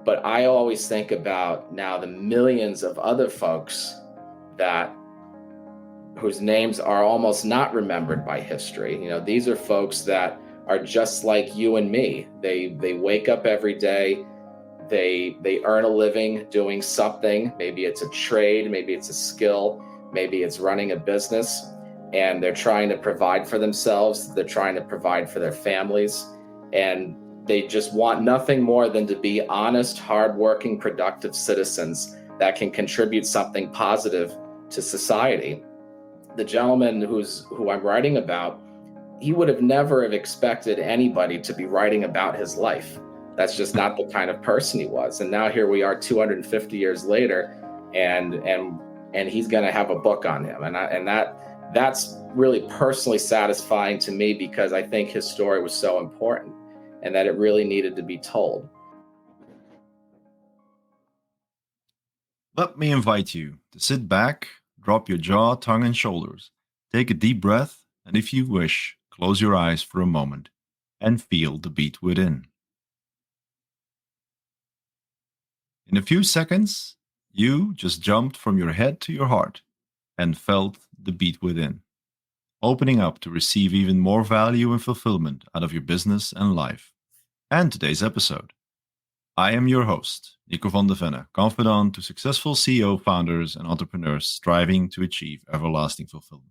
But I always think about now the millions of other folks that whose names are almost not remembered by history. These are folks that are just like you and me. They wake up every day. They earn a living doing something. Maybe it's a trade, maybe it's a skill, maybe it's running a business, and they're trying to provide for themselves. They're trying to provide for their families, and they just want nothing more than to be honest, hardworking, productive citizens that can contribute something positive to society. The gentleman who I'm writing about, he would have never have expected anybody to be writing about his life. That's just not the kind of person he was. And now here we are 250 years later, and he's going to have a book on him. And that's really personally satisfying to me, because I think his story was so important and that it really needed to be told. Let me invite you to sit back, drop your jaw, tongue, and shoulders, take a deep breath, and if you wish, close your eyes for a moment and feel the beat within. In a few seconds, you just jumped from your head to your heart and felt the beat within, opening up to receive even more value and fulfillment out of your business and life. And today's episode. I am your host, Nico van de Venne, confidant to successful CEO founders and entrepreneurs striving to achieve everlasting fulfillment.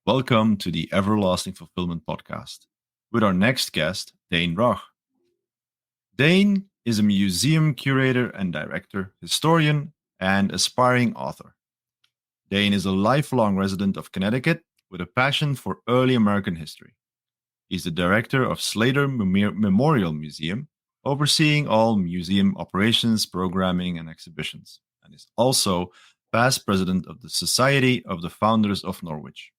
Welcome to the Everlasting Fulfillment Podcast with our next guest, Dayne Rugh. Dane is a museum curator and director, historian, and aspiring author. Dane is a lifelong resident of Connecticut with a passion for early American history. He's the director of Slater Memorial Museum, overseeing all museum operations, programming, and exhibitions, and is also past president of the Society of the Founders of Norwich.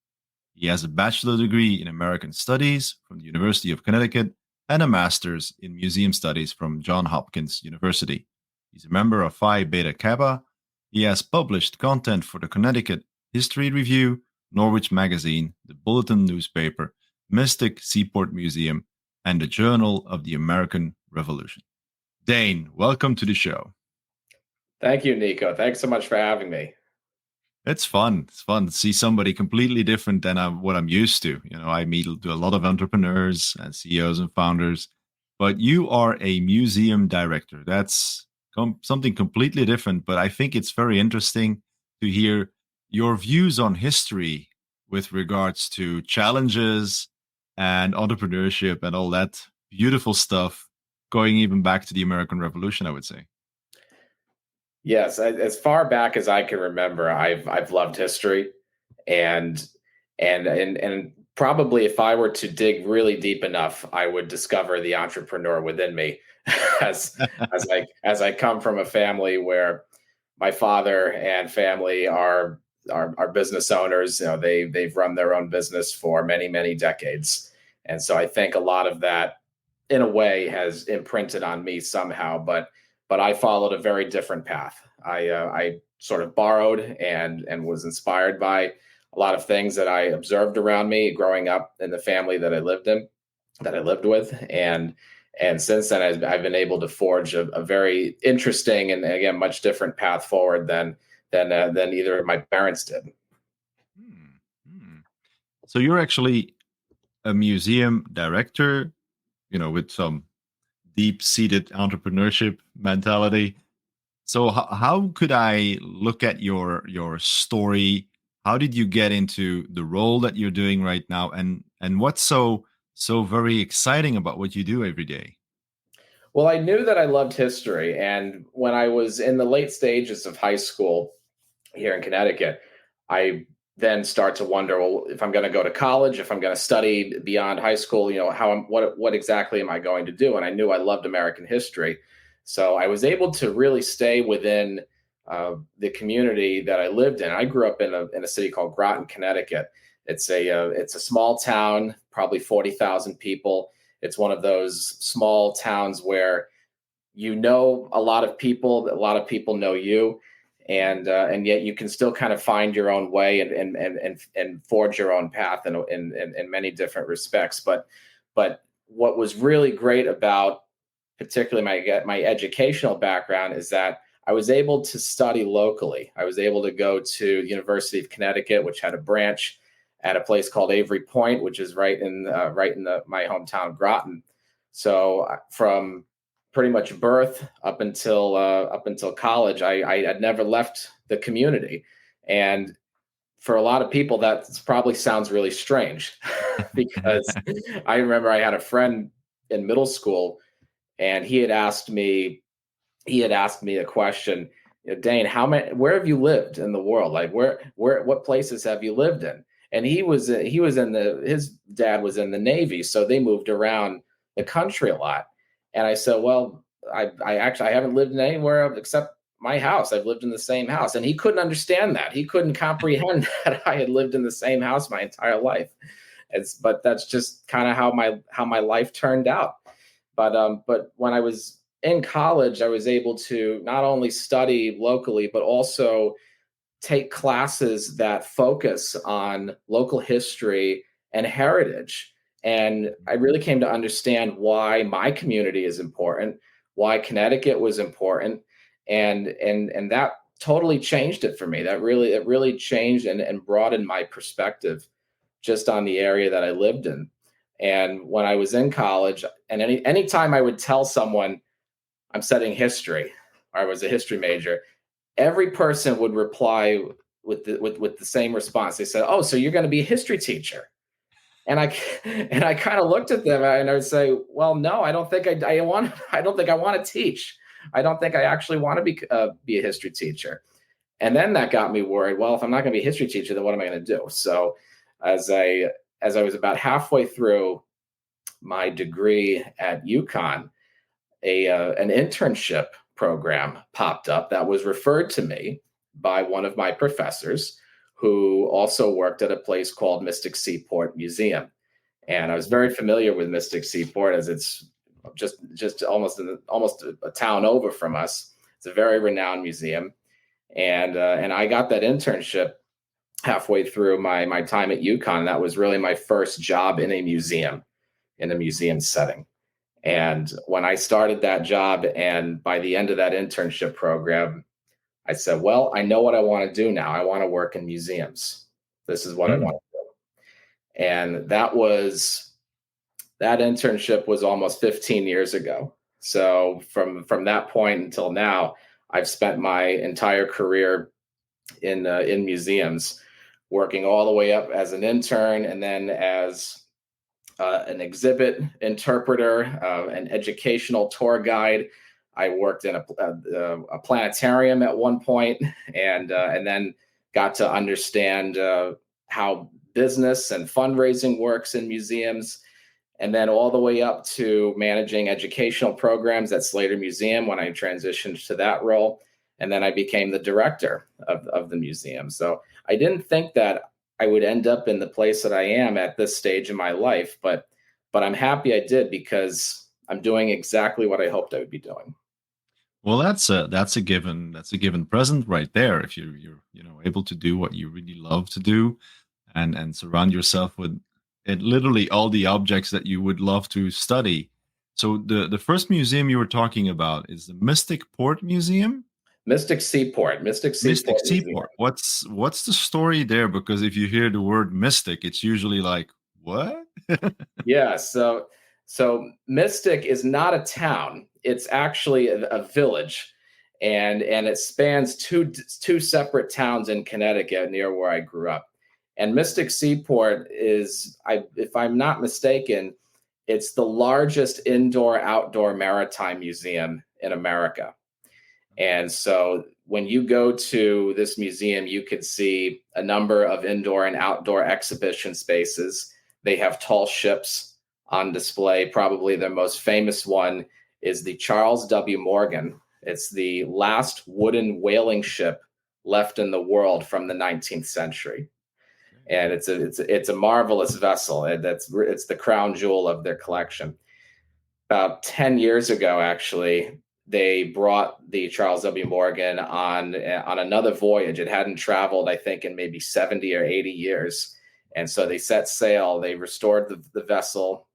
He has a bachelor degree in American Studies from the University of Connecticut and a master's in museum studies from Johns Hopkins University. He's a member of Phi Beta Kappa. He has published content for the Connecticut History Review, Norwich Magazine, the Bulletin newspaper, Mystic Seaport Museum, and the Journal of the American Revolution. Dane, welcome to the show. Thank you, Nico. Thanks so much for having me. It's fun. It's fun to see somebody completely different than what I'm used to. I meet a lot of entrepreneurs and CEOs and founders, but you are a museum director. That's something completely different, but I think it's very interesting to hear your views on history with regards to challenges and entrepreneurship and all that beautiful stuff, going even back to the American Revolution, I would say. Yes, as far back as I can remember, I've loved history, and probably if I were to dig really deep enough, I would discover the entrepreneur within me, as I come from a family where my father and family are business owners. They've run their own business for many decades, and so I think a lot of that, in a way, has imprinted on me somehow. But I followed a very different path. I sort of borrowed and was inspired by a lot of things that I observed around me growing up in the family that I lived with, and since then I've been able to forge a very interesting and, again, much different path forward than either of my parents did. So you're actually a museum director, with some deep-seated entrepreneurship mentality. So how could I look at your story? How did you get into the role that you're doing right now? And what's so very exciting about what you do every day? Well, I knew that I loved history. And when I was in the late stages of high school here in Connecticut, I then start to wonder, well, if I'm going to go to college, if I'm going to study beyond high school, what exactly am I going to do? And I knew I loved American history. So I was able to really stay within the community that I lived in. I grew up in a city called Groton, Connecticut. It's a small town, probably 40,000 people. It's one of those small towns where a lot of people know you, and yet you can still kind of find your own way and forge your own path in many different respects. But what was really great about particularly my educational background, is that I was able to study locally. I was able to go to the University of Connecticut, which had a branch at a place called Avery Point, which is right in my hometown, Groton. So from pretty much birth up until college, I had never left the community, and for a lot of people, that probably sounds really strange because I remember I had a friend in middle school, and he had asked me a question, Dane, where have you lived in the world? Like what places have you lived in? And his dad was in the Navy, so they moved around the country a lot. And I said, well, I haven't lived in anywhere except my house. I've lived in the same house. And he couldn't understand that. He couldn't comprehend that I had lived in the same house my entire life. But that's just kind of how my life turned out. But when I was in college, I was able to not only study locally, but also take classes that focus on local history and heritage. And I really came to understand why my community is important, why Connecticut was important, and that totally changed it for me. It really changed and broadened my perspective just on the area that I lived in. And when I was in college, and anytime I would tell someone I'm studying history, or I was a history major, every person would reply with the same response. They said, "Oh, so you're going to be a history teacher?" And I kind of looked at them and I would say, "Well, no, I don't think I want. I don't think I want to teach. I don't think I actually want to be a history teacher." And then that got me worried. Well, if I'm not going to be a history teacher, then what am I going to do? So, as I was about halfway through my degree at UConn, an internship program popped up that was referred to me by one of my professors, who also worked at a place called Mystic Seaport Museum. And I was very familiar with Mystic Seaport, as it's just almost a town over from us. It's a very renowned museum. And I got that internship halfway through my time at UConn. That was really my first job in a museum setting. And when I started that job, and by the end of that internship program, I said, well, I know what I want to do now. I want to work in museums. This is what I want to do. And that internship was almost 15 years ago. So from that point until now, I've spent my entire career in museums, working all the way up as an intern, and then as an exhibit interpreter, an educational tour guide. I worked in a planetarium at one point, and then got to understand how business and fundraising works in museums, and then all the way up to managing educational programs at Slater Museum when I transitioned to that role. And then I became the director of the museum. So I didn't think that I would end up in the place that I am at this stage in my life, but I'm happy I did, because I'm doing exactly what I hoped I would be doing. Well, that's a given. That's a given present right there. If you're able to do what you really love to do, and surround yourself with literally all the objects that you would love to study. So the first museum you were talking about is the Mystic Port Museum. Mystic Seaport Mystic Museum. Seaport. What's the story there? Because if you hear the word mystic, it's usually like, what? Yeah, so Mystic is not a town. It's actually a village, and it spans two separate towns in Connecticut near where I grew up. And Mystic Seaport is, if I'm not mistaken, it's the largest indoor-outdoor maritime museum in America. And so when you go to this museum, you can see a number of indoor and outdoor exhibition spaces. They have tall ships on display. Probably the most famous one is the Charles W. Morgan. It's the last wooden whaling ship left in the world from the 19th century. And it's a marvelous vessel. It's the crown jewel of their collection. About 10 years ago, actually, they brought the Charles W. Morgan on another voyage. It hadn't traveled, I think, in maybe 70 or 80 years. And so they set sail. They restored the vessel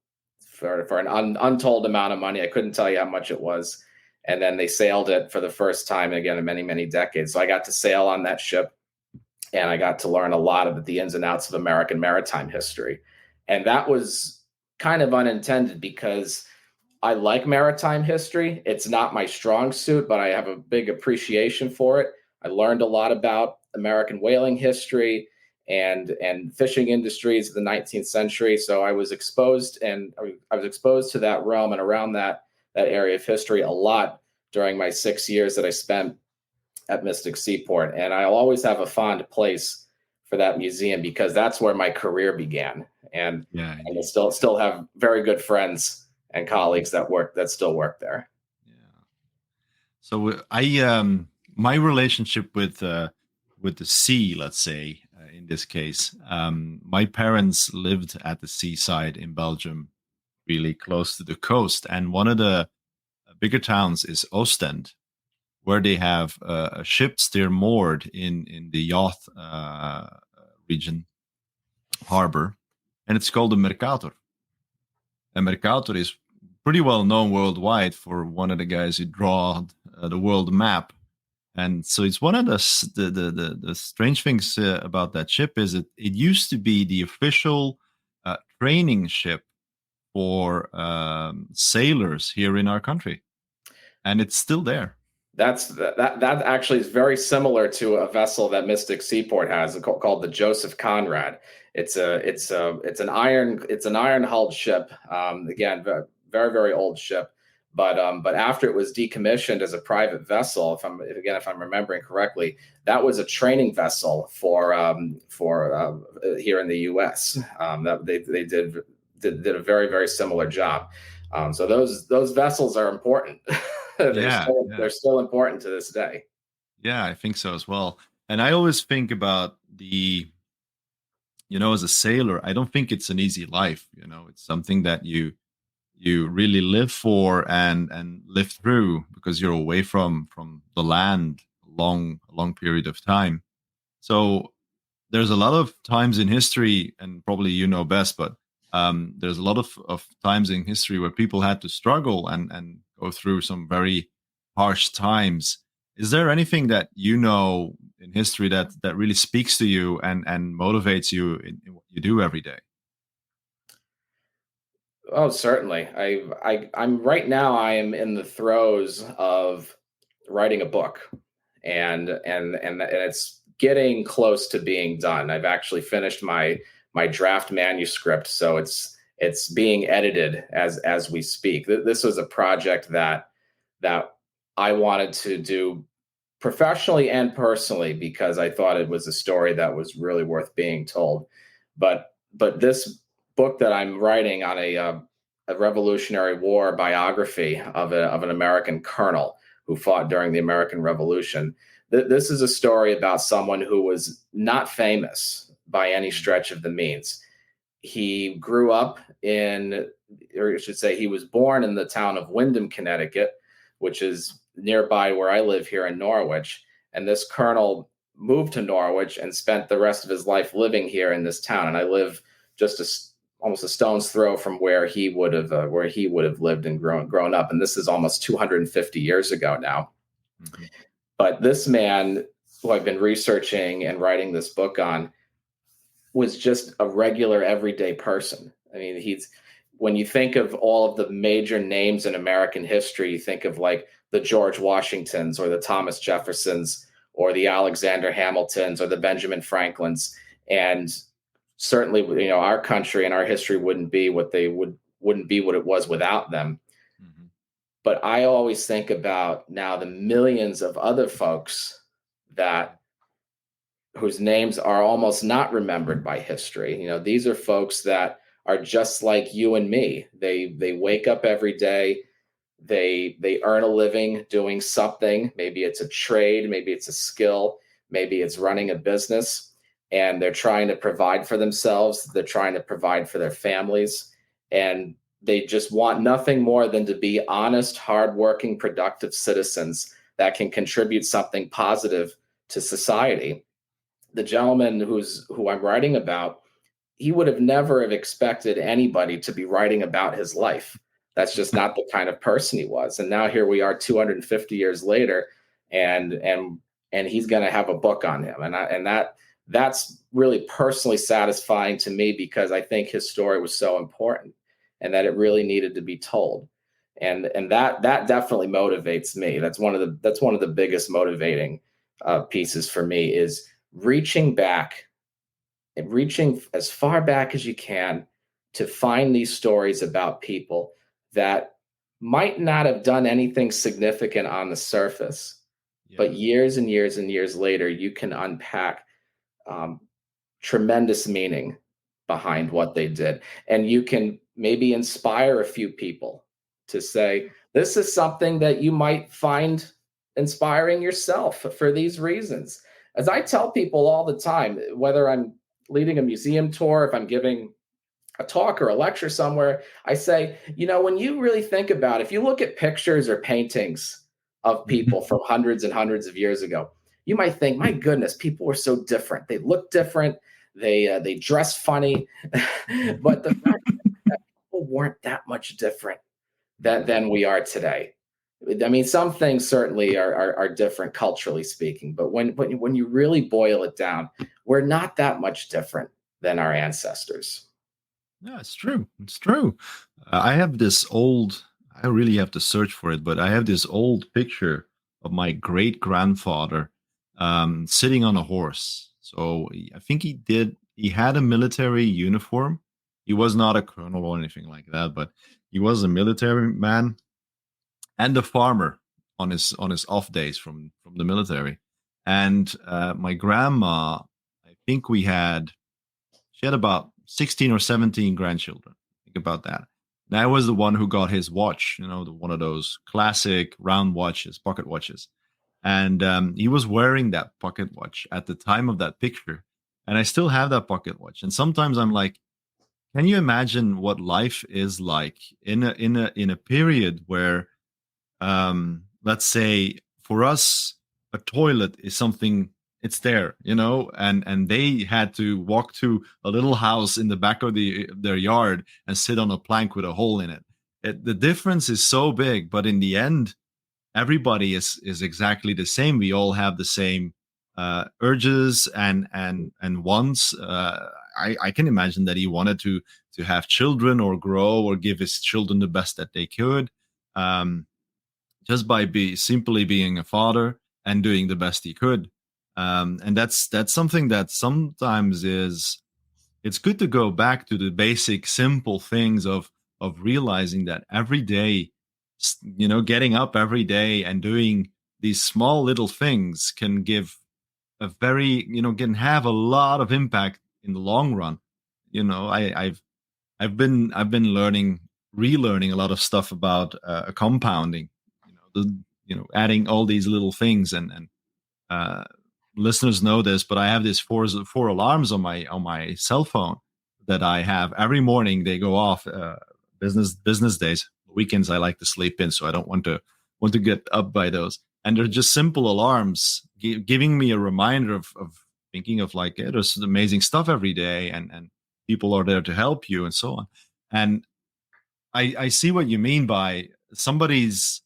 for an untold amount of money. I couldn't tell you how much it was. And then they sailed it for the first time again in many, many decades. So I got to sail on that ship, and I got to learn a lot of the ins and outs of American maritime history. And that was kind of unintended because I like maritime history. It's not my strong suit, but I have a big appreciation for it. I learned a lot about American whaling history and fishing industries of the 19th century. So I was exposed to that realm and around that area of history a lot during my 6 years that I spent at Mystic Seaport. And I'll always have a fond place for that museum because that's where my career began. And, Yeah, and I indeed. still have very good friends and colleagues that still work there. Yeah. So I my relationship with the sea, let's say, in this case, my parents lived at the seaside in Belgium, really close to the coast, and one of the bigger towns is Ostend, where they have ships. They're moored in the yacht region harbor, and it's called the Mercator. And Mercator is pretty well known worldwide for one of the guys who draw the world map. And so it's one of the strange things about that ship is it used to be the official training ship for sailors here in our country, and it's still there. That actually is very similar to a vessel that Mystic Seaport has called the Joseph Conrad. It's an iron hulled ship. Again, very very old ship. But after it was decommissioned as a private vessel, if I'm remembering correctly, that was a training vessel for here in the U.S. That they did a very very similar job. So those vessels are important. Yeah, yeah. They're still important to this day. Yeah, I think so as well. And I always think about as a sailor, I don't think it's an easy life. It's something that you really live for and live through because you're away from the land a long period of time. So there's a lot of times in history, and probably you know best, but there's a lot of times in history where people had to struggle and go through some very harsh times. Is there anything that you know in history that really speaks to you and motivates you in what you do every day? Oh, certainly. I'm right now. I am in the throes of writing a book, and it's getting close to being done. I've actually finished my draft manuscript, so it's being edited as we speak. This was a project that I wanted to do professionally and personally because I thought it was a story that was really worth being told. But this book that I'm writing on a Revolutionary War biography of an American colonel who fought during the American Revolution. This is a story about someone who was not famous by any stretch of the means. He grew up or I should say, he was born in the town of Windham, Connecticut, which is nearby where I live here in Norwich. And this colonel moved to Norwich and spent the rest of his life living here in this town. And I live almost a stone's throw from where he would have lived and grown up. And this is almost 250 years ago now. Mhm. But this man, who I've been researching and writing this book on, was just a regular everyday person. I mean, when you think of all of the major names in American history, you think of like the George Washingtons or the Thomas Jeffersons or the Alexander Hamiltons or the Benjamin Franklins. And certainly, our country and our history wouldn't be what it was without them. Mhm. But I always think about now the millions of other folks whose names are almost not remembered by history. These are folks that are just like you and me. They wake up every day. They earn a living doing something. Maybe it's a trade, maybe it's a skill, maybe it's running a business, and they're trying to provide for themselves. They're trying to provide for their families, and they just want nothing more than to be honest, hardworking, productive citizens that can contribute something positive to society. The gentleman who I'm writing about, he would have never have expected anybody to be writing about his life. That's just not the kind of person he was. And now here we are 250 years later, and he's going to have a book on him. And that's really personally satisfying to me, because I think his story was so important and that it really needed to be told. And that definitely motivates me. That's one of the biggest motivating pieces for me, is reaching back and reaching as far back as you can to find these stories about people that might not have done anything significant on the surface, but years and years and years later, you can unpack um, tremendous meaning behind what they did. And you can maybe inspire a few people to say, this is something that you might find inspiring yourself for these reasons. As I tell people all the time, whether I'm leading a museum tour, if I'm giving a talk or a lecture somewhere, I say, when you really think about it, if you look at pictures or paintings of people from hundreds and hundreds of years ago, you might think, my goodness, people were so different. They look different. They dress funny. But the fact that people weren't that much different than we are today. I mean, some things certainly are different culturally speaking, but when you really boil it down, we're not that much different than our ancestors. Yeah, it's true. It's true. I have this old, I really have to search for it, but I have this old picture of my great grandfather sitting on a horse. So I think he had a military uniform. He was not a colonel or anything like that, but he was a military man and a farmer on his off days from the military. And my grandma, I think she had about 16 or 17 grandchildren. Think about that. And I was the one who got his watch, one of those classic round watches, pocket watches. And he was wearing that pocket watch at the time of that picture. And I still have that pocket watch. And sometimes I'm like, can you imagine what life is like in a period where, let's say, for us, a toilet is something, it's there, and they had to walk to a little house in the back of their yard and sit on a plank with a hole in it. The difference is so big, but in the end, everybody is exactly the same. We all have the same urges and wants. I can imagine that he wanted to have children or grow or give his children the best that they could, just by simply being a father and doing the best he could. And that's something that sometimes it's good to go back to the basic, simple things of realizing that every day, getting up every day and doing these small little things can give a very, can have a lot of impact in the long run. I've been relearning a lot of stuff about compounding, adding all these little things, and listeners know this, but I have these four alarms on my cell phone that I have every morning. They go off business days. Weekends I like to sleep in, so I don't want to get up by those. And they're just simple alarms giving me a reminder of thinking of like, yeah, there's amazing stuff every day, and people are there to help you and so on. And I see what you mean by somebody's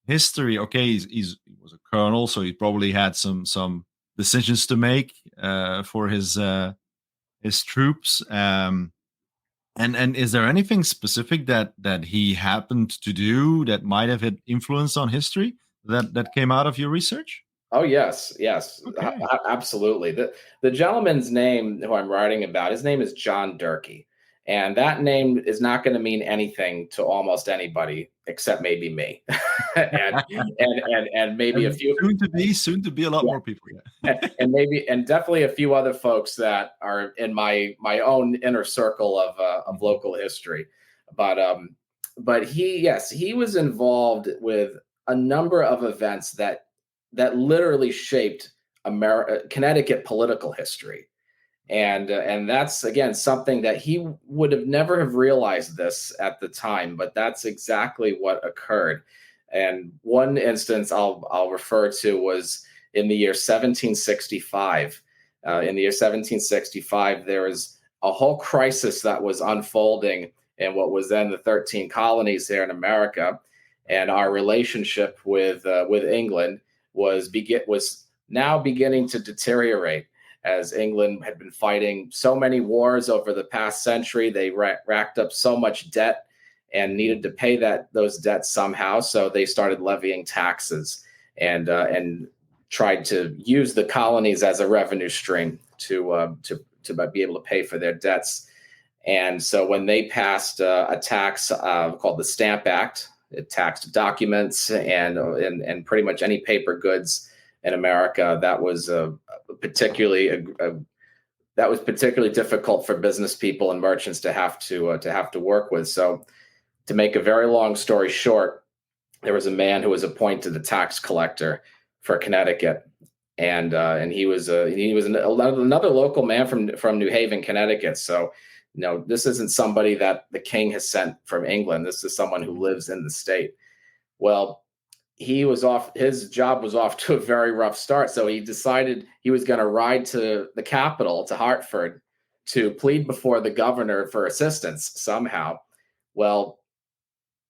history. Okay, he was a colonel, so he probably had some decisions to make for his troops. And is there anything specific that he happened to do that might have had influence on history that came out of your research? Oh, yes. Okay. Absolutely. The gentleman's name who I'm writing about, his name is John Durkee. And that name is not going to mean anything to almost anybody except maybe me. and maybe a few soon to be a lot more people. Yeah. and definitely a few other folks that are in my own inner circle of local history. But he was involved with a number of events that literally shaped Connecticut political history. And that's, again, something that he would have never have realized this at the time, but that's exactly what occurred. And one instance I'll refer to was in the year 1765. In the year 1765, there was a whole crisis that was unfolding in what was then the 13 colonies here in America, and our relationship with England was now beginning to deteriorate, as England had been fighting so many wars over the past century. They racked up so much debt and needed to pay those debts somehow. So they started levying taxes and tried to use the colonies as a revenue stream to be able to pay for their debts. And so when they passed a tax called the Stamp Act, it taxed documents and pretty much any paper goods in America. That was particularly difficult for business people and merchants to have to work with. So, to make a very long story short, there was a man who was appointed the tax collector for Connecticut, and he was another local man from New Haven, Connecticut. So, this isn't somebody that the king has sent from England. This is someone who lives in the state. Well, his job was off to a very rough start. So he decided he was going to ride to the capital, to Hartford, to plead before the governor for assistance somehow. Well,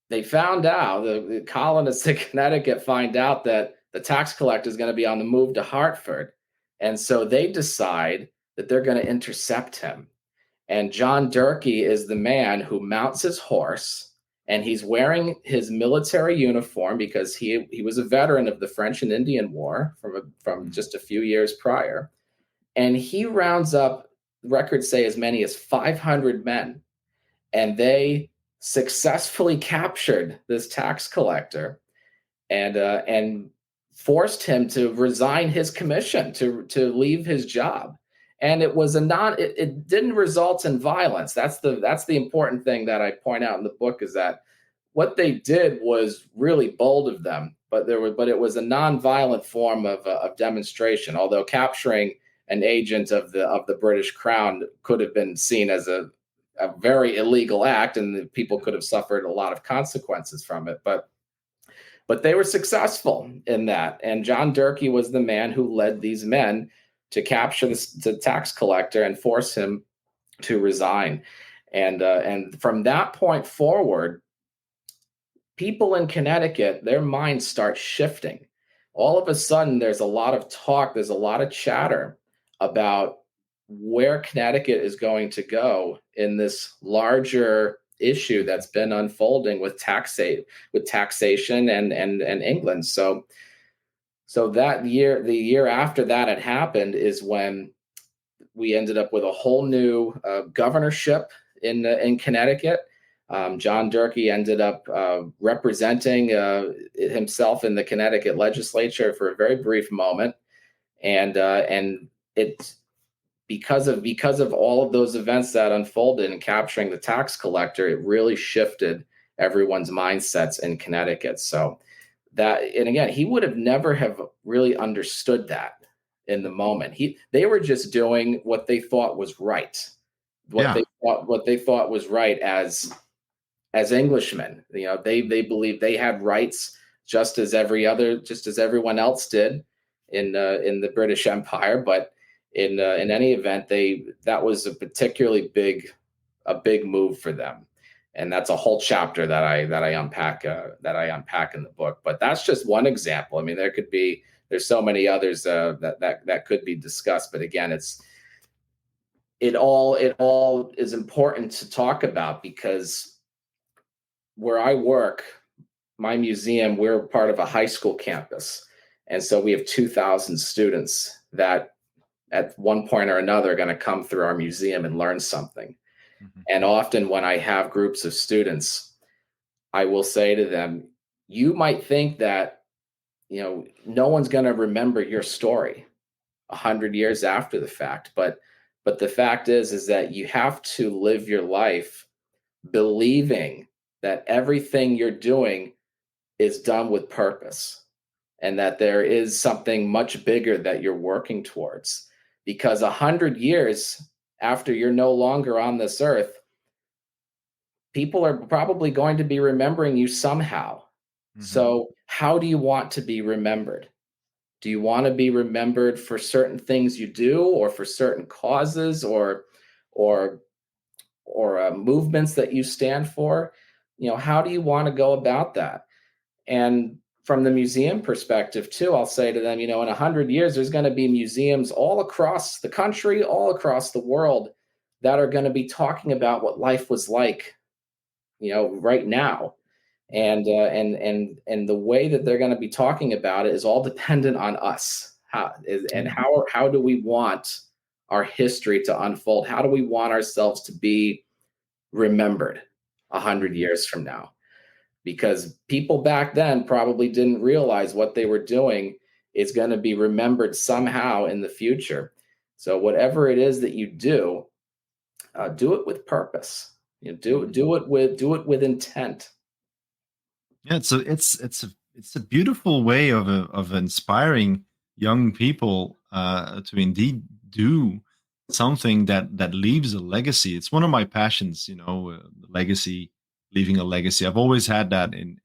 they found out, the colonists in Connecticut find out that the tax collector is going to be on the move to Hartford. And so they decide that they're going to intercept him. And John Durkee is the man who mounts his horse, and he's wearing his military uniform because he was a veteran of the French and Indian War from just a few years prior. And he rounds up, records say, as many as 500 men. And they successfully captured this tax collector and forced him to resign his commission, to leave his job. And it was it didn't result in violence. That's the important thing that I point out in the book, is that what they did was really bold of them, but it was a nonviolent form of demonstration. Although capturing an agent of the British Crown could have been seen as a very illegal act, and the people could have suffered a lot of consequences from it. But they were successful in that. And John Durkee was the man who led these men to capture the tax collector and force him to resign. And from that point forward, people in Connecticut, their minds start shifting. All of a sudden, there's a lot of talk, there's a lot of chatter about where Connecticut is going to go in this larger issue that's been unfolding with taxation and England. So that year, the year after that had happened, is when we ended up with a whole new governorship in Connecticut. John Durkee ended up representing himself in the Connecticut legislature for a very brief moment, and it's because of all of those events that unfolded in capturing the tax collector, it really shifted everyone's mindsets in Connecticut. So that, and again, he would have never have really understood that in the moment. They were just doing what they thought was right, what they thought was right as Englishmen. They believed they had rights just as everyone else did in the British Empire. But in any event, that was a particularly big move for them. And that's a whole chapter that I unpack in the book. But that's just one example. I mean, there's so many others that could be discussed. But again, it all is important to talk about, because where I work, my museum, we're part of a high school campus, and so we have 2,000 students that at one point or another are going to come through our museum and learn something. Mm-hmm. And often when I have groups of students, I will say to them, you might think that, no one's going to remember your story 100 years after the fact. But the fact is that you have to live your life believing that everything you're doing is done with purpose, and that there is something much bigger that you're working towards. Because 100 years after you're no longer on this earth, people are probably going to be remembering you somehow. Mm-hmm. So how do you want to be remembered? Do you want to be remembered for certain things you do, or for certain causes, or or movements that you stand for, how do you want to go about that? And from the museum perspective too, I'll say to them, in 100 years, there's going to be museums all across the country, all across the world, that are going to be talking about what life was like, right now. And the way that they're going to be talking about it is all dependent on us. How do we want our history to unfold? How do we want ourselves to be remembered 100 years from now? Because people back then probably didn't realize what they were doing is going to be remembered somehow in the future. So whatever it is that you do it with purpose. Do it with intent. Yeah, it's a beautiful way of inspiring young people to indeed do something that leaves a legacy. It's one of my passions, legacy, leaving a legacy. I've always had that in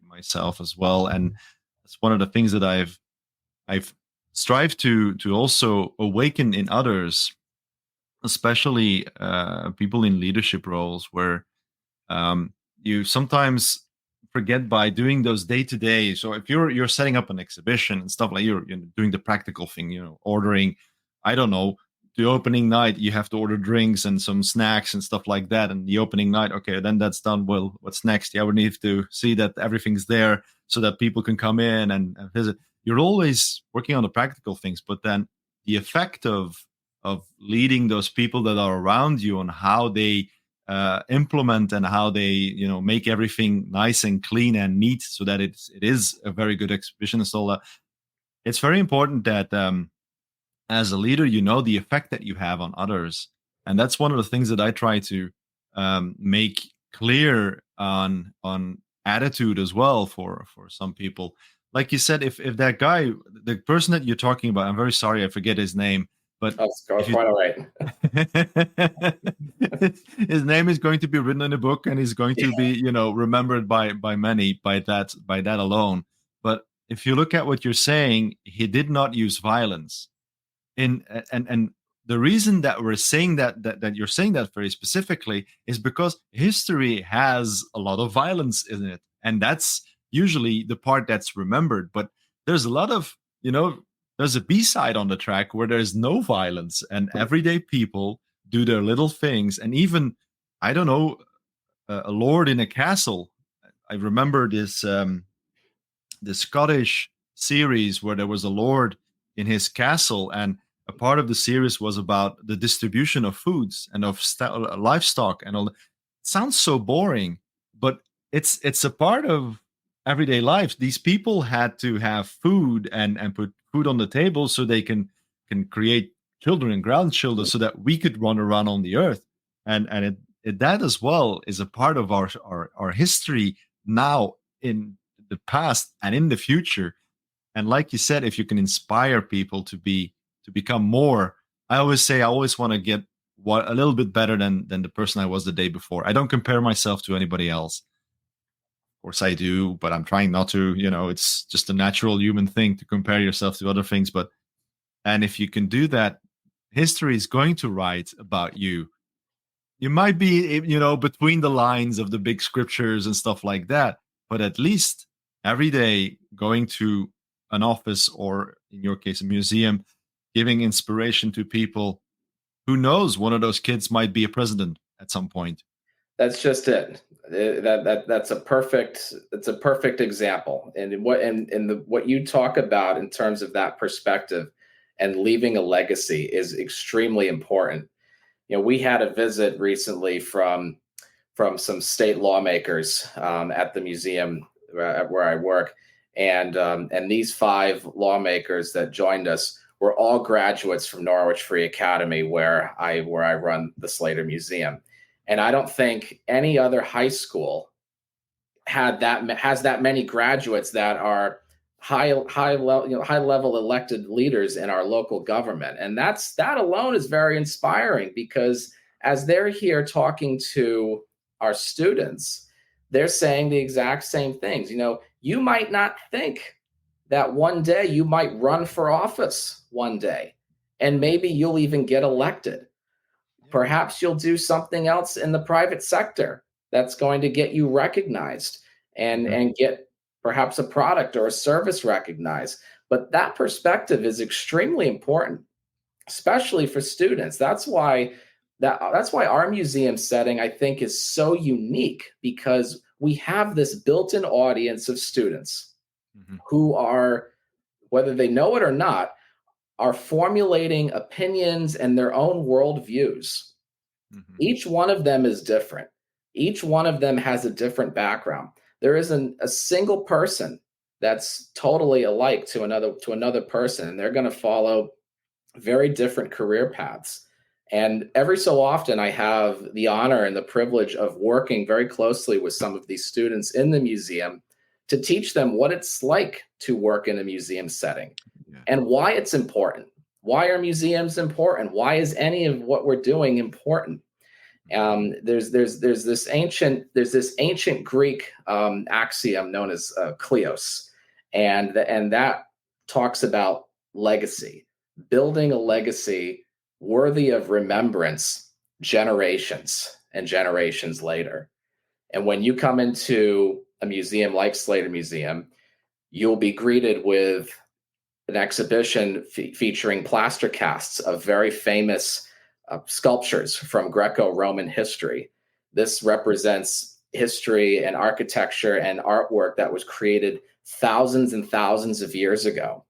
myself as well, and it's one of the things that I've strived to also awaken in others, especially people in leadership roles, where you sometimes forget by doing those day to day. So if you're setting up an exhibition and stuff, like you're doing the practical thing, ordering, I don't know, the opening night, you have to order drinks and some snacks and stuff like that. And the opening night, okay, then that's done. Well, what's next? Yeah, we need to see that everything's there so that people can come in and visit. You're always working on the practical things, but then the effect of leading those people that are around you on how they implement and how they make everything nice and clean and neat, so that it is a very good exhibition and all that. It's very important that as a leader, the effect that you have on others, and that's one of the things that I try to make clear on attitude as well for some people. Like you said, if that guy, the person that you're talking about, I'm very sorry, I forget his name, but quite all right. His name is going to be written in a book, and he's going to be, remembered by many by that alone. But if you look at what you're saying, he did not use violence. And the reason that we're saying that you're saying that very specifically is because history has a lot of violence in it, and that's usually the part that's remembered. But there's a lot of, there's a B-side on the track where there's no violence, and everyday people do their little things. And even, I don't know, a lord in a castle. I remember this the Scottish series where there was a lord in his castle, and a part of the series was about the distribution of foods and of livestock and all. It sounds so boring, but it's a part of everyday life. These people had to have food and put food on the table so they can create children and grandchildren, so that we could run around on the earth. And that as well is a part of our history now, in the past and in the future. And like you said, if you can inspire people to become more, I always say I always want to get a little bit better than the person I was the day before. I don't compare myself to anybody else. Of course I do, but I'm trying not to. It's just a natural human thing to compare yourself to other things. And if you can do that, history is going to write about you. You might be, between the lines of the big scriptures and stuff like that, but at least every day going to an office, or in your case, a museum, giving inspiration to people. Who knows? One of those kids might be a president at some point. That's just it. That's a perfect example. And what you talk about in terms of that perspective and leaving a legacy is extremely important. We had a visit recently from some state lawmakers at the museum where I work, and these 5 lawmakers that joined us were all graduates from Norwich Free Academy, where I run the Slater Museum. And I don't think any other high school has that many graduates that are high level elected leaders in our local government. And that alone is very inspiring, because as they're here talking to our students, they're saying the exact same things. You might not think that one day you might run for office one day, and maybe you'll even get elected. Perhaps you'll do something else in the private sector that's going to get you recognized Mhm. and get perhaps a product or a service recognized. But that perspective is extremely important, especially for students. That's why our museum setting, I think, is so unique, because we have this built-in audience of students Mhm. who are, whether they know it or not, are formulating opinions and their own worldviews. Mhm. Each one of them is different. Each one of them has a different background. There isn't a single person that's totally alike to another person, and they're going to follow very different career paths. And every so often, I have the honor and the privilege of working very closely with some of these students in the museum to teach them what it's like to work in a museum setting Yeah. and why it's important. Why are museums important? Why is any of what we're doing important? There's this ancient Greek axiom known as kleos, and that talks about legacy, building a legacy worthy of remembrance generations and generations later. And when you come into a museum like Slater Museum, you'll be greeted with an exhibition featuring plaster casts of very famous sculptures from Greco-Roman history. This represents history and architecture and artwork that was created thousands and thousands of years ago.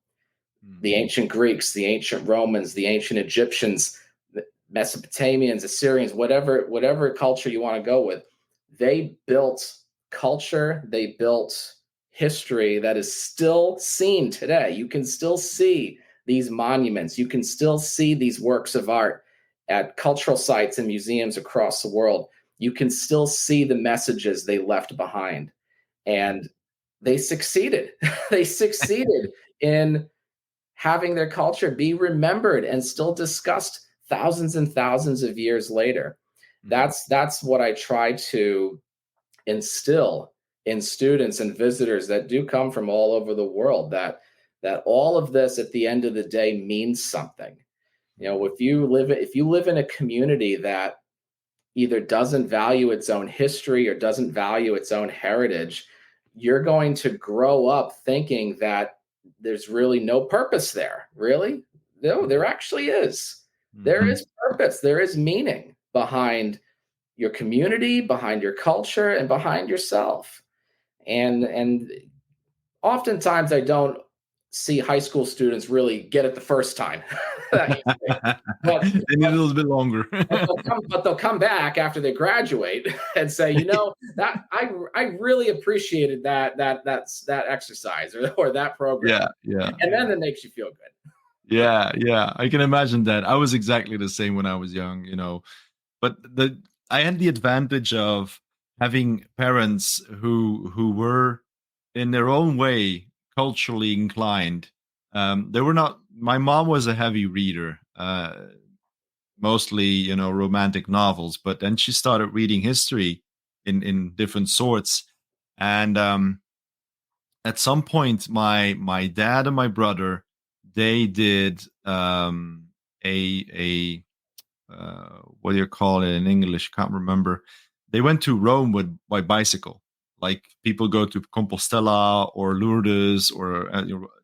Mm. The ancient Greeks, the ancient Romans, the ancient Egyptians, the Mesopotamians, Assyrians, whatever culture you want to go with, they built culture, they built history that is still seen today. You can still see these monuments, you can still see these works of art at cultural sites and museums across the world. You can still see the messages they left behind. And they succeeded. They succeeded in having their culture be remembered and still discussed thousands and thousands of years later. Mhm. That's what I try to instill in students and visitors that do come from all over the world, that all of this at the end of the day means something. You know, Mhm. if you live in a community that either doesn't value its own history or doesn't value its own heritage, you're going to grow up thinking that there's really no purpose there. Really? No, there actually is. There Mhm. is purpose, there is meaning behind your community, behind your culture, and behind yourself. And oftentimes I don't see high school students really get it the first time. That you think. But They need a little bit longer. but they'll come back after they graduate and say, you know, that I really appreciated that exercise or that program, Yeah, yeah, and then yeah. it makes you feel good. Yeah, yeah, I can imagine that. I was exactly the same when I was young, but I had the advantage of having parents who were in their own way culturally inclined. They were not. My mom was a heavy reader, mostly romantic novels, but then she started reading history in different sorts, and at some point, my dad and my brother, they did a what do you call it in English? Can't remember. They went to Rome by bicycle, like people go to Compostela or Lourdes or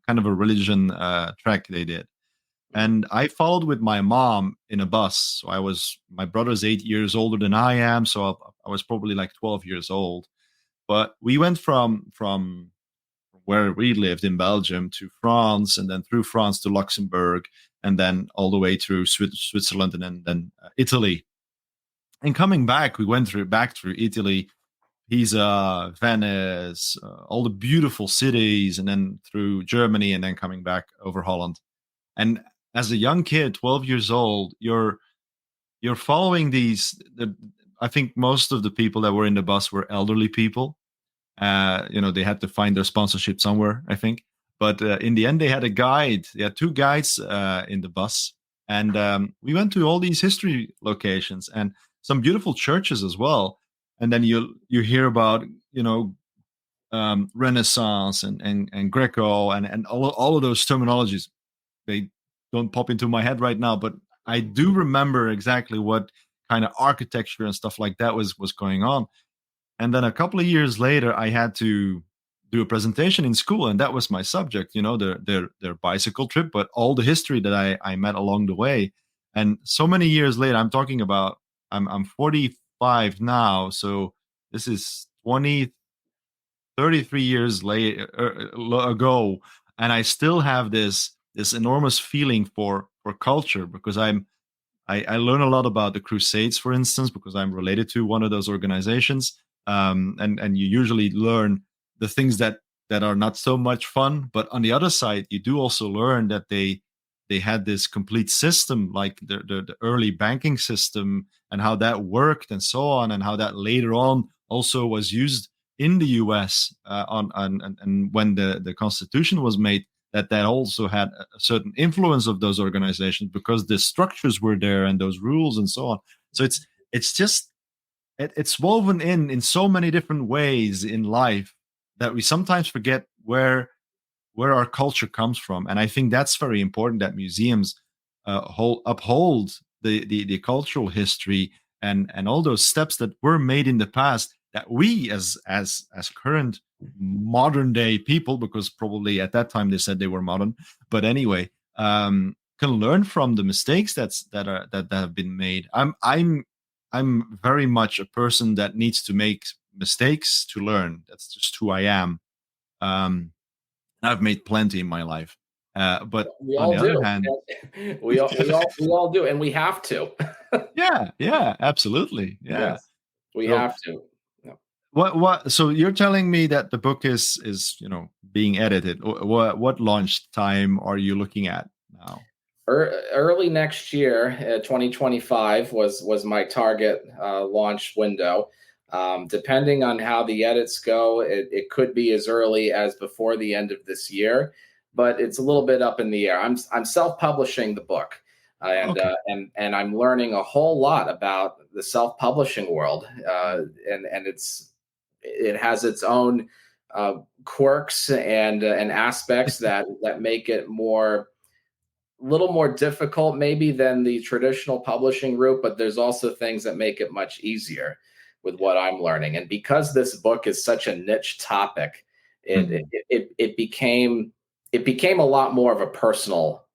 kind of a religion trek they did. Mm. And I followed with my mom in a bus. So my brother's 8 years older than I am, so I was probably like 12 years old. But we went from where we lived in Belgium to France, and then through France to Luxembourg, and then all the way through Switzerland, and then Italy. And coming back, we went back through Italy, Pisa, Venice, all the beautiful cities, and then through Germany, and then coming back over Holland. And as a young kid, 12 years old, you're following I think most of the people that were in the bus were elderly people. They had to find their sponsorship somewhere, I think. But in the end, they had a guide. They had two guides in the bus, and we went to all these history locations and some beautiful churches as well. And then you hear about Renaissance and Greco and all of those terminologies. They don't pop into my head right now, but I do remember exactly what kind of architecture and stuff like that was going on. And then a couple of years later, I had to do a presentation in school, and that was my subject. Their bicycle trip, but all the history that I met along the way. And so many years later, I'm talking about I'm 45 now, so this is 33 years later ago, and I still have this enormous feeling for culture, because I learn a lot about the Crusades, for instance, because I'm related to one of those organizations. And you usually learn the things that are not so much fun, but on the other side, you do also learn that they had this complete system, like the early banking system, and how that worked, and so on, and how that later on also was used in the U.S. And when the Constitution was made, that also had a certain influence of those organizations, because the structures were there and those rules and so on. So it's just it's woven in so many different ways in life that we sometimes forget where our culture comes from. And I think that's very important, that museums uphold the cultural history and all those steps that were made in the past, that we as current modern day people, because probably at that time they said they were modern, but anyway, can learn from the mistakes that have been made. I'm very much a person that needs to make mistakes to learn. That's just who I am. I've made plenty in my life, but We on all the other do. hand, We all do, and we have to. yeah, absolutely, yeah. Yes, we So have to. Yeah. what? So you're telling me that the book is being edited. What launch time are you looking at now? Early next year, 2025 was my target launch window. Depending on how the edits go, it could be as early as before the end of this year, but it's a little bit up in the air. I'm self-publishing the book, Okay. and I'm learning a whole lot about the self-publishing world, and it has its own quirks and aspects that make it little more difficult maybe than the traditional publishing route, but there's also things that make it much easier with what I'm learning. And because this book is such a niche topic, it became a lot more of a personal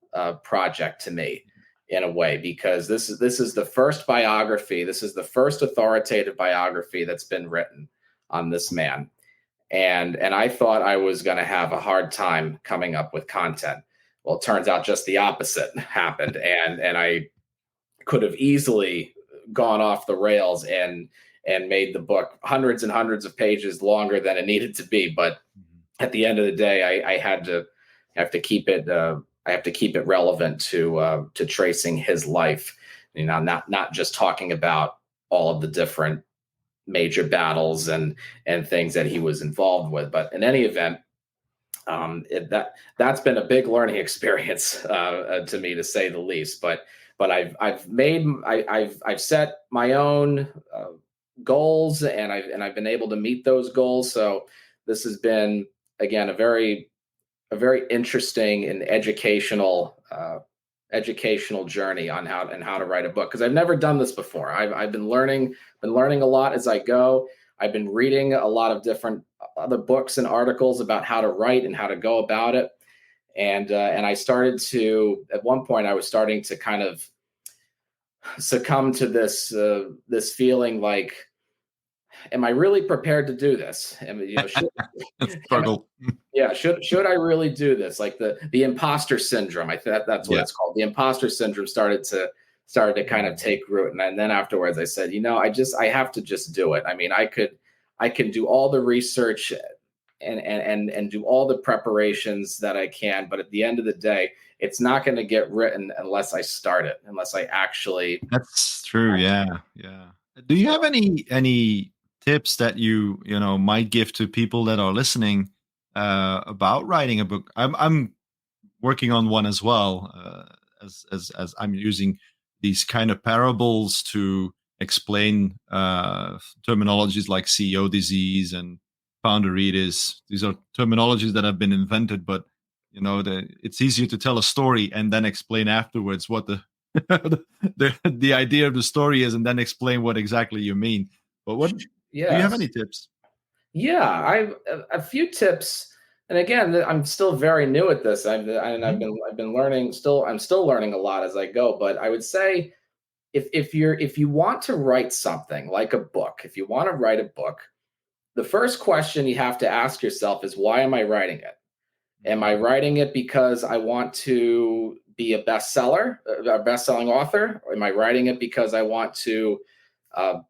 project to me, in a way, because this is the first biography, this is the first authoritative biography that's been written on this man. And I thought I was going to have a hard time coming up with content. Well, it turns out just the opposite happened, and I could have easily gone off the rails and made the book hundreds and hundreds of pages longer than it needed to be. But at the end of the day, I have to keep it. I have to keep it relevant to tracing his life. Not just talking about all of the different major battles and things that he was involved with. But in any event, that's been a big learning experience to me, to say the least. But I've set my own goals, and I've been able to meet those goals. So this has been, again, a very interesting and educational journey on how to write a book, because I've never done this before. I've been learning a lot as I go. I've been reading a lot of different other books and articles about how to write and how to go about it. And I started to, at one point, I was starting to kind of succumb to this feeling like, am I really prepared to do this? Struggle. Should I really do this? Like the imposter syndrome. I think that's what it's called. The imposter syndrome started to kind of take root. And then afterwards I said, I have to just do it. I mean, I can do all the research and do all the preparations that I can, but at the end of the day, it's not going to get written unless I start it, unless I actually. That's true. Yeah. Do you have any tips that you might give to people that are listening about writing a book? I'm working on one as well, as I'm using these kind of parables to explain terminologies like CEO disease and founderitis. These are terminologies that have been invented, but it's easier to tell a story and then explain afterwards what the the idea of the story is, and then explain what exactly you mean. But what do you have Yes. any tips? Yeah, I've a few tips, and again, I'm still very new at this. Mhm. I've been learning. I'm still learning a lot as I go. But I would say if you want to write something like a book, if you want to write a book, the first question you have to ask yourself is, why am I writing it? Am I Mm. writing it because I want to be a bestseller, a best-selling author? Or am I writing it because I want to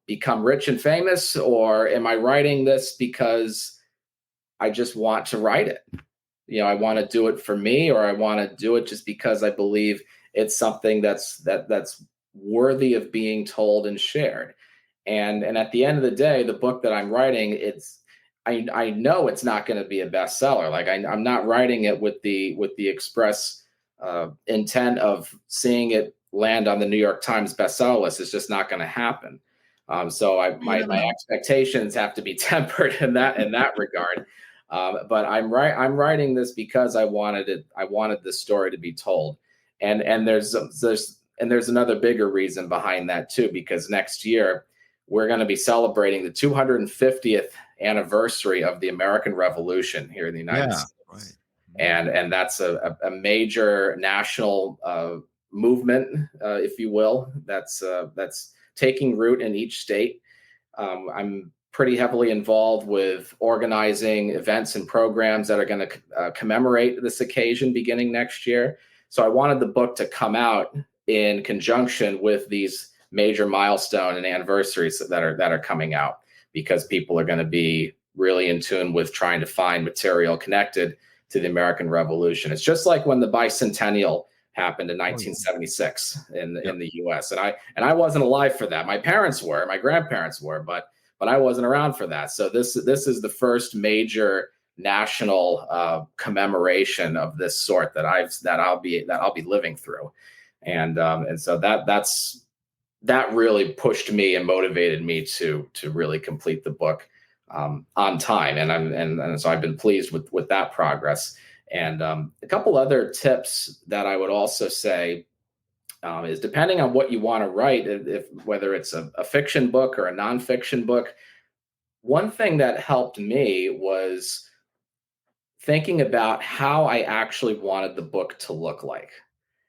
become rich and famous? Or am I writing this because I just want to write it? I want to do it for me, or I want to do it just because I believe it's something that's worthy of being told and shared. And at the end of the day, the book that I'm writing, I know it's not going to be a bestseller. Like I'm not writing it with the express intent of seeing it land on the New York Times bestseller list. It's just not going to happen. So You never my know. expectations have to be tempered in that regard. But I'm writing this because I wanted it. I wanted this story to be told, and there's another bigger reason behind that too. Because next year we're going to be celebrating the 250th anniversary of the American Revolution here in the United Yeah, right. States, Mm. and that's a major national movement, if you will, that's taking root in each state. I'm pretty heavily involved with organizing events and programs that are going to commemorate this occasion beginning next year. So I wanted the book to come out in conjunction with these major milestone and anniversaries that are coming out, because people are going to be really in tune with trying to find material connected to the American Revolution. It's just like when the bicentennial happened in Oh, yeah. 1976 Yep. in the U.S. And I wasn't alive for that. My parents were, my grandparents were, but I wasn't around for that. So this is the first major national commemoration of this sort that I'll be living through, and so that really pushed me and motivated me to really complete the book on time, and so I've been pleased with that progress. And a couple other tips that I would also say is, depending on what you want to write, if whether it's a fiction book or a nonfiction book, one thing that helped me was thinking about how I actually wanted the book to look like.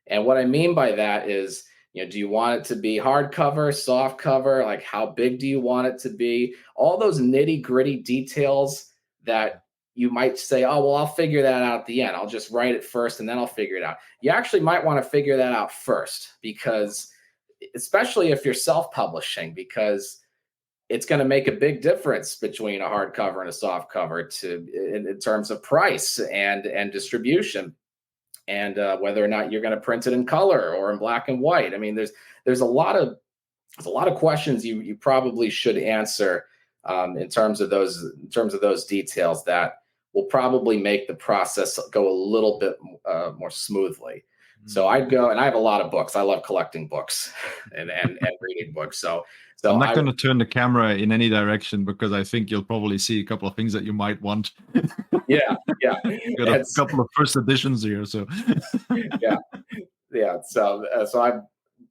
And what I mean by that is, do you want it to be hardcover, soft cover? Like, how big do you want it to be? All those nitty gritty details that you might say, oh, well, I'll figure that out at the end. I'll just write it first and then I'll figure it out. You actually might want to figure that out first, because, especially if you're self publishing, because it's going to make a big difference between a hardcover and a soft cover in terms of price and distribution, and whether or not you're going to print it in color or in black and white. I mean, there's a lot of questions you probably should answer in terms of those details that will probably make the process go a little bit more smoothly. So Mm. I'd go, and I have a lot of books. I love collecting books and reading books. So I'm not I going to turn the camera in any direction because I think you'll probably see a couple of things that you might want. yeah, yeah. Got a It's couple of first editions here, so yeah, yeah. So I,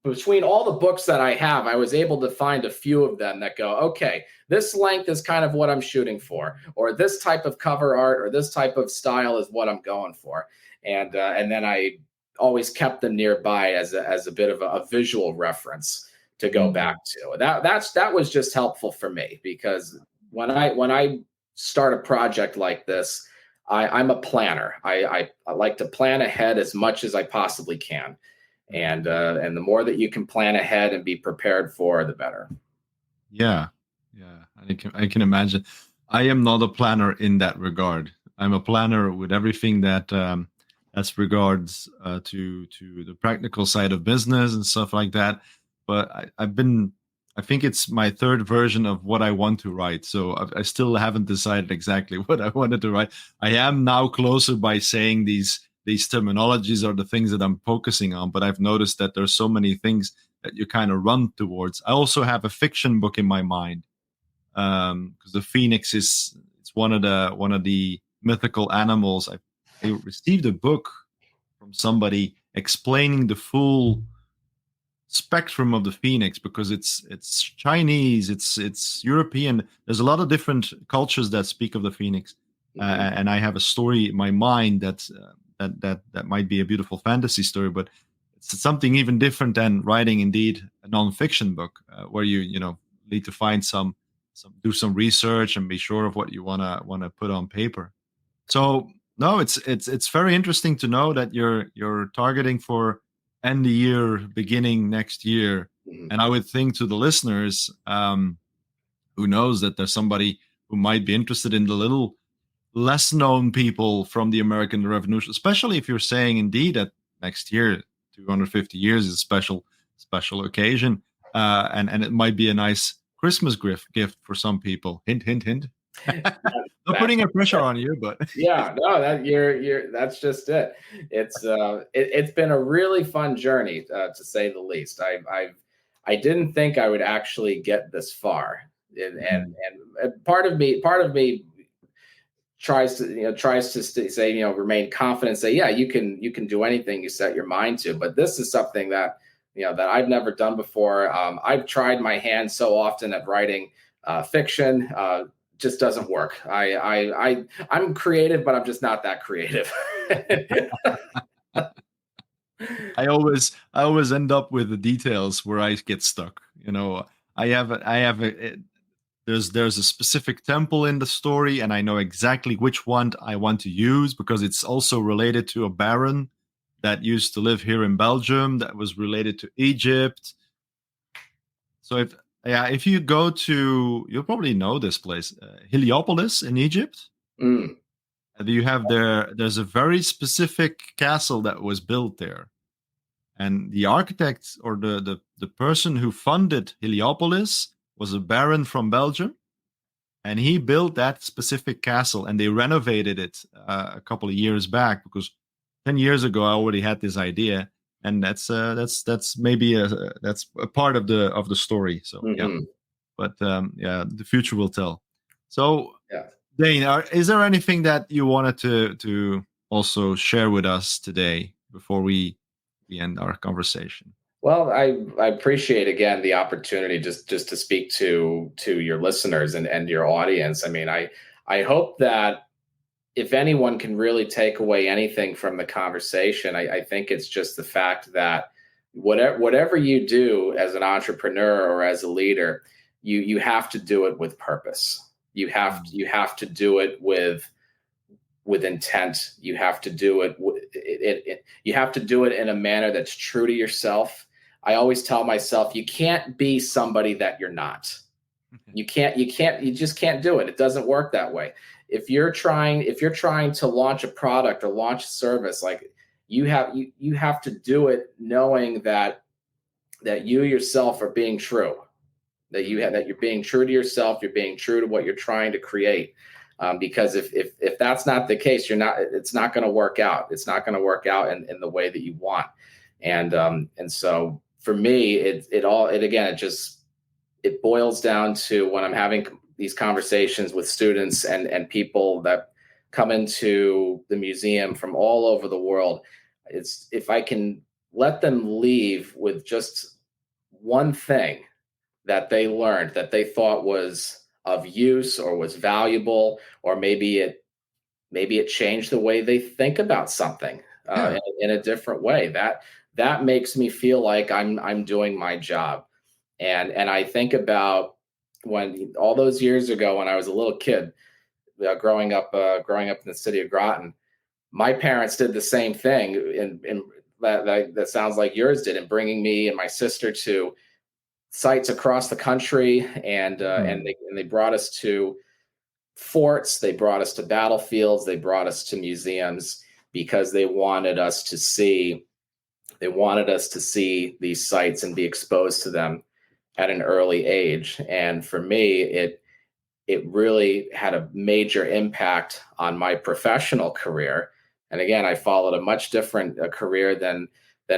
between all the books that I have, I was able to find a few of them that go, okay, this length is kind of what I'm shooting for, or this type of cover art, or this type of style is what I'm going for, and then I always kept them nearby as a bit of a visual reference to go back Mm. to. That was just helpful for me, because when I start a project like this, I'm a planner. I like to plan ahead as much as I possibly can, and the more that you can plan ahead and be prepared for, the better. Yeah, yeah, I can imagine. I am not a planner in that regard. I'm a planner with everything that's regards to the practical side of business and stuff like that. But I think it's my third version of what I want to write. So I still haven't decided exactly what I wanted to write. I am now closer by saying these terminologies are the things that I'm focusing on. But I've noticed that there's so many things that you kind of run towards. I also have a fiction book in my mind, because the phoenix is it's one of the mythical animals. I received a book from somebody explaining the full spectrum of the phoenix, because it's Chinese, it's European. There's a lot of different cultures that speak of the phoenix, Mhm. and I have a story in my mind that might be a beautiful fantasy story, but it's something even different than writing indeed a nonfiction book, where you know need to find some do some research and be sure of what you wanna put on paper. So no, it's very interesting to know that you're targeting for end the year, beginning next year. Mhm. And I would think to the listeners, who knows that there's somebody who might be interested in the little less known people from the American Revolution, especially if you're saying indeed that next year, 250 years is a special occasion, and it might be a nice Christmas gift for some people. Hint, hint, hint. Not That's putting a pressure on you, but Yeah, no, that you're that's just it. It's been a really fun journey, to say the least. I didn't think I would actually get this far, Mhm. and part of me tries to say, remain confident, say, yeah, you can do anything you set your mind to. But this is something that that I've never done before. I've tried my hand so often at writing fiction. Just doesn't work. I'm creative, but I'm just not that creative. I always end up with the details where I get stuck. There's a specific temple in the story, and I know exactly which one I want to use because it's also related to a baron that used to live here in Belgium that was related to Egypt. So if you go to, you'll probably know this place, Heliopolis in Egypt. Mm, There's a very specific castle that was built there, and the architect or the person who funded Heliopolis was a baron from Belgium, and he built that specific castle, and they renovated it a couple of years back, because 10 years ago I already had this idea, and that's maybe that's a part of the story. So yeah, hmm but yeah, the future will tell. So yeah. Dane, is there anything that you wanted to also share with us today before we end our conversation? Well, I appreciate again the opportunity just to speak to your listeners and your audience. I mean, I hope that if anyone can really take away anything from the conversation, I think it's just the fact that whatever you do as an entrepreneur or as a leader, you have to do it with purpose. Mm. You have to do it with intent. You have to do it, you have to do it in a manner that's true to yourself. I always tell myself, you can't be somebody that you're not. You just can't do it. It doesn't work that way. If you're trying to launch a product or launch a service, like you have to do it knowing that you yourself are being true, that you're being true to yourself, you're being true to what you're trying to create. Because if that's not the case, it's not going to work out. It's not going to work out in the way that you want. And so for me, it boils down to when I'm having these conversations with students and people that come into the museum from all over the world. It's if I can let them leave with just one thing that they learned that they thought was of use or was valuable, or maybe it changed the way they think about something Yeah. in a different way. That makes me feel like I'm doing my job. And I think about when all those years ago when I was a little kid, growing up in the city of Groton. My parents did the same thing, and that sounds like yours did, in bringing me and my sister to sites across the country, Mm. and they brought us to forts, they brought us to battlefields, they brought us to museums because they wanted us to see these sites and be exposed to them at an early age. And for me, it really had a major impact on my professional career. And again, I followed a much different career than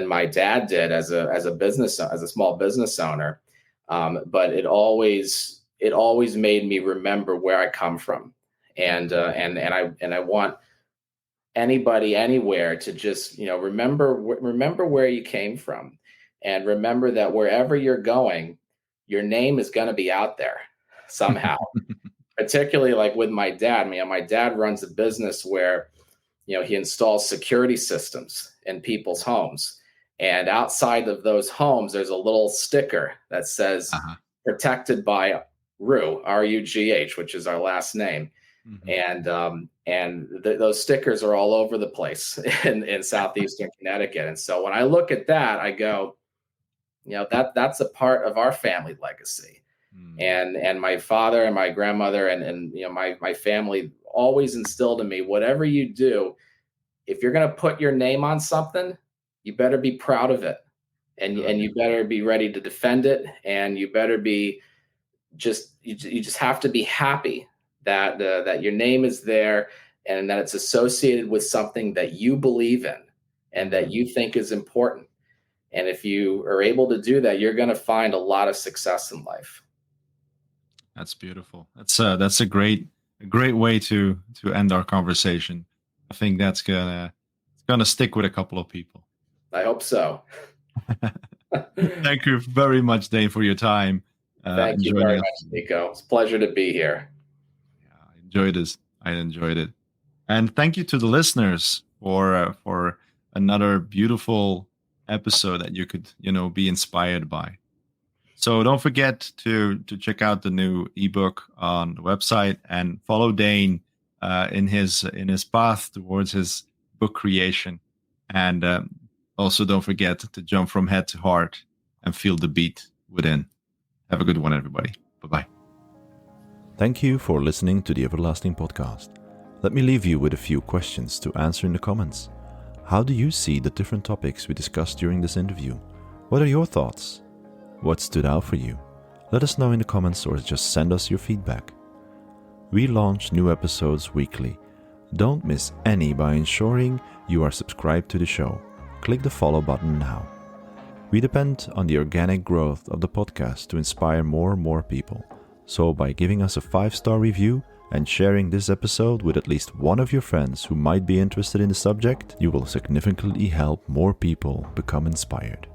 my dad did as a small business owner. But it always made me remember where I come from, and I want anybody anywhere to just remember where you came from, And remember that wherever you're going, your name is going to be out there somehow. Particularly like with my dad. My dad runs a business where, he installs security systems in people's homes. And outside of those homes, there's a little sticker that says protected by Rugh, Rugh, which is our last name. And those stickers are all over the place in southeastern Connecticut. And so when I look at that, I go, that's a part of our family legacy. And my father and my grandmother and my family always instilled in me, whatever you do, if you're going to put your name on something, you better be proud of it, and you better be ready to defend it, and you better be you just have to be happy that your name is there and that it's associated with something that you believe in and that you think is important. And if you are able to do that, you're going to find a lot of success in life. That's beautiful. That's a great way to end our conversation. I think that's gonna stick with a couple of people. I hope so. Thank you very much, Dane, for your time. Thank you very much, Nico. It's a pleasure to be here. Yeah, I enjoyed it. And thank you to the listeners for another beautiful episode that you could be inspired by. So don't forget to check out the new ebook on the website and follow Dane in his path towards his book creation. And also don't forget to jump from head to heart and feel the beat within. Have a good one, everybody. Bye-bye. Thank you for listening to the Everlasting Podcast. Let me leave you with a few questions to answer in the comments. How do you see the different topics we discussed during this interview? What are your thoughts? What stood out for you? Let us know in the comments or just send us your feedback. We launch new episodes weekly. Don't miss any by ensuring you are subscribed to the show. Click the follow button now. We depend on the organic growth of the podcast to inspire more and more people. So by giving us a 5-star review and sharing this episode with at least one of your friends who might be interested in the subject, you will significantly help more people become inspired.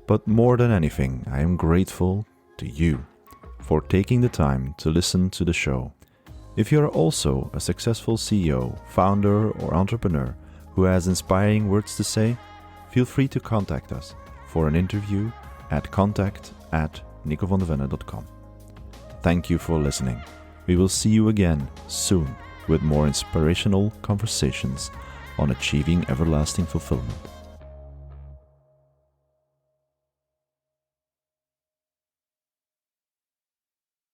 But more than anything, I am grateful to you for taking the time to listen to the show. If you are also a successful CEO, founder, or entrepreneur who has inspiring words to say, feel free to contact us for an interview at contact@nicovandevenne.com. Thank you for listening. We will see you again soon with more inspirational conversations on achieving everlasting fulfillment.